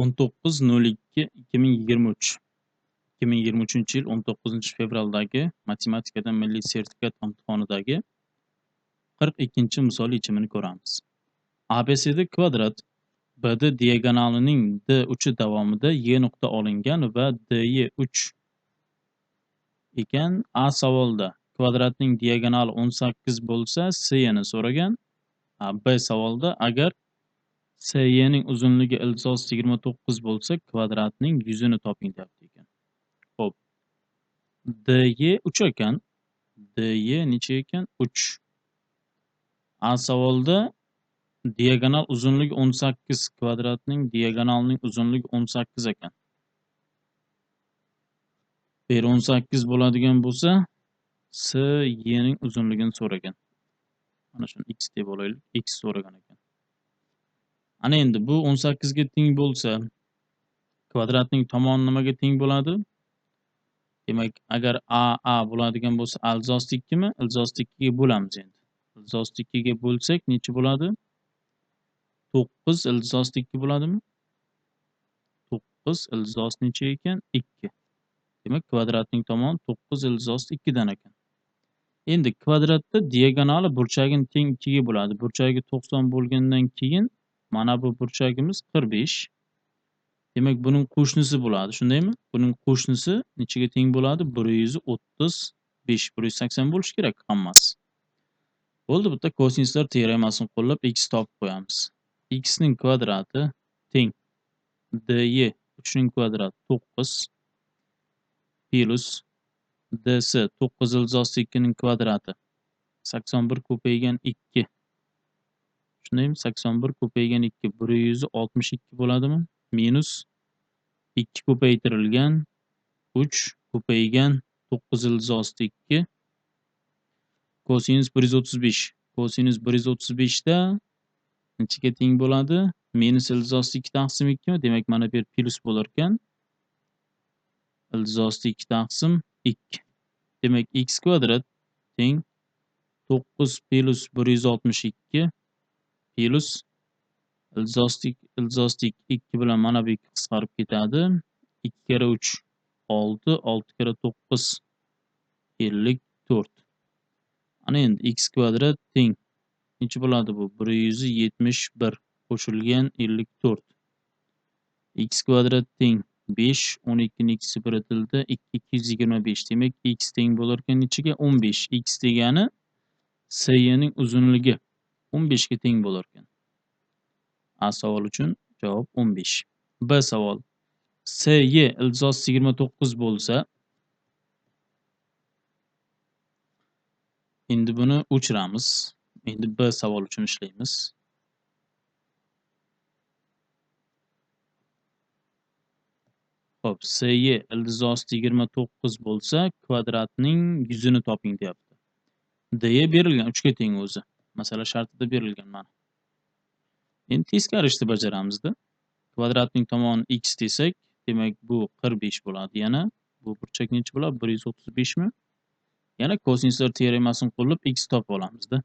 19.02.2023 2023-yil 19-fevraldagi matematikadan milliy sertifikat imtihonidagi 42-misol yechimini ko'ramiz. ABCD kvadrat BD diagonalining D uchi davomida Y nuqta olingan va DY 3 ekan. A savolda kvadratning diagonali 18 bo'lsa, CY'ni so'ragan. B savolda agar CY'ning uzunligi ildizosi 29 bo'lsa, kvadratning yuzini toping deyapti ekan. Xo'p. DY 3 ekan. DY necha ekan? 3. A savolda diagonal uzunligi 18, kvadratning diagonalining uzunligi 18 ekan. Bir 18 bo'ladigan bo'lsa, CY'ning uzunligini so'ragan. Mana shuni x deb olaylik. X so'ragan ekan. Ana endi bu 18 ga teng bo'lsa, kvadratning tomoni nimaga teng bo'ladi? Demak, agar A bo'ladigan bo'lsa, ildizosi 2 mi? Ildizosi 2 ga bo'lamiz endi. Ildizosi 2 ga bo'lsak, necha bo'ladi? 9 ildizosi 2 bo'ladimi? 9 ildizosi necha ekan? 2. Demak, kvadratning tomoni 9 ildizosi 2 dan ekan. Endi kvadratda diagonali burchagini teng 2 ga bo'ladi. Burchagi 90 bo'lgandan keyin mana bu burchagimiz 45. Demak, buning qo'shnisi bo'ladi, shundaymi? Buning qo'shnisi nechaga teng bo'ladi? 135, 180 bo'lishi kerak hammasi. Bo'ldi, bitta kosinuslar teoremasini qo'llab x topib qo'yamiz. X ning kvadrati teng dy 3 ning kvadrati 9 plus ds 9 ildizosi 2 ning kvadrati 81 ko'paygan 2. Shundaymi? 81 ko'paygan 2 162 bo'ladimi? Minus 2 ko'paytirilgan 3 ko'paygan 9 ildizosi 2 kosinus 135. Kosinus 135 da nechaga teng bo'ladi? Minus ildizosi 2 taqsim 2 mi? Demak, mana bu plus bo'lar ekan. Ildizosi 2 taqsim 2. Demak, x kvadrat teng 9 plus 162 plus ildizosi 2 bilan mana bu 2 qisqarib ketadi. 2 kere 3 6, 6 kere 9 54. Ana endi x kvadrat teng necha bo'ladi bu? 171 qo'shilgan 54. X kvadrat teng 5, 12 ning ikkisi biritildi, 225. Demak, x teng bo'lar ekan nechaga? 15. X degani CY'ning uzunligi 15 ga teng bo'lar ekan. A savol uchun javob 15. B savol. CY ildizosi 29 bo'lsa, endi buni o'chiramiz. Endi B savol uchun ishlaymiz. Xo'p, CY ildizosi 29 bo'lsa, kvadratning yuzini toping deyapti. D berilgan 3 ga teng o'zi. Masala shartida berilgan mana. Endi teskari ishni bajaramizda. Kvadratning tomoni x desak, demak bu 45 bo'ladi yana. Bu burchak necha bo'ladi? 135 mi? Yana kosinuslar teoremasini qo'llab x topib olamizda.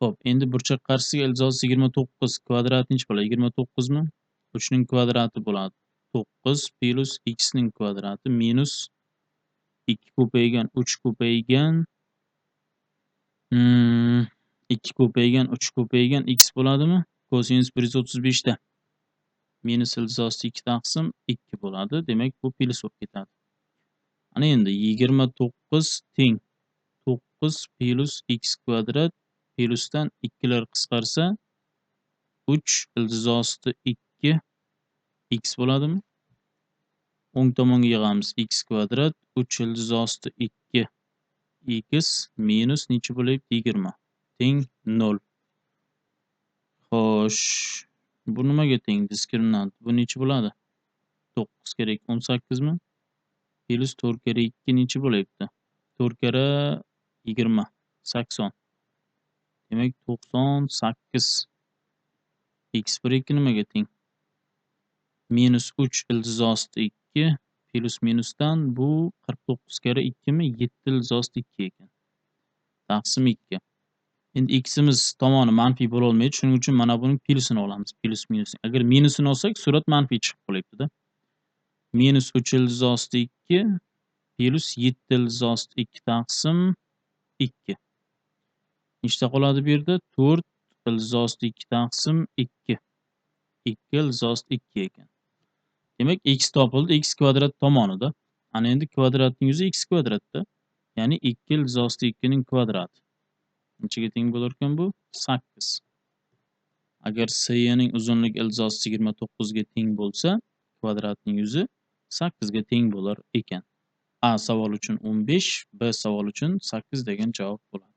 Xo'p, endi burchak qarshisiga ildizosi 29 kvadrat necha bo'ladi? 29 mi? 3 ning kvadrati bo'ladi. 9 plus x ning kvadrati minus 2 ko'paygan 3 ko'paygan 2 ko'paygan 3 ko'paygan x bo'ladimi? Kosinus 135 da minus ildizosi 2 taqsim 2 bo'ladi. Demak, bu plus bo'lib ketadi. Ana endi 29 teng 9 plus x kvadrat plusdan 2 lar qisqarsa 3 ildizosi 2 x bo'ladimi? O'ng tomonga yig'amiz x kvadrat 3 ildizosi 2 x minus necha bo'ladi? 20 teng 0. Xo'sh, bu nimaga teng? Diskriminant. Bu necha bo'ladi? 9 kere 2 18 mi? Plus 4 kere 2 necha bo'lyapti? 4 kere 20 80. Demak, 98. X1 2 nimaga teng? Minus 3 ildizosi 2 plus minusdan bu 49 kere 2 mi? 7 ildizosi 2 ekan. Taqsim 2. Endi x'imiz tomoni manfiy bo'lolmaydi. Shuning uchun mana buning plyusini olamiz. Plyus minusini. Agar minusini olsak, surat manfiy chiqib qolyapti-da. Minus 3 ildiz osti 2 plyus 7 ildiz osti 2 taqsim 2. Nechta qoladi bu yerda? 4 ildiz osti 2 taqsim 2. 2 ildiz osti 2 ekan. Demak, x topildi, x kvadrat tomonida. Ana endi kvadratning yuzi x kvadratda. Ya'ni 2 ildiz osti 2 ning kvadrati. Nechaga teng bo'lar ekan bu? 8. Agar SY ning uzunligi ildiz osti 29 ga teng bo'lsa, kvadratning yuzi 8 ga teng bo'lar ekan. A savol uchun 15, B savol uchun 8 degan javob bo'ladi.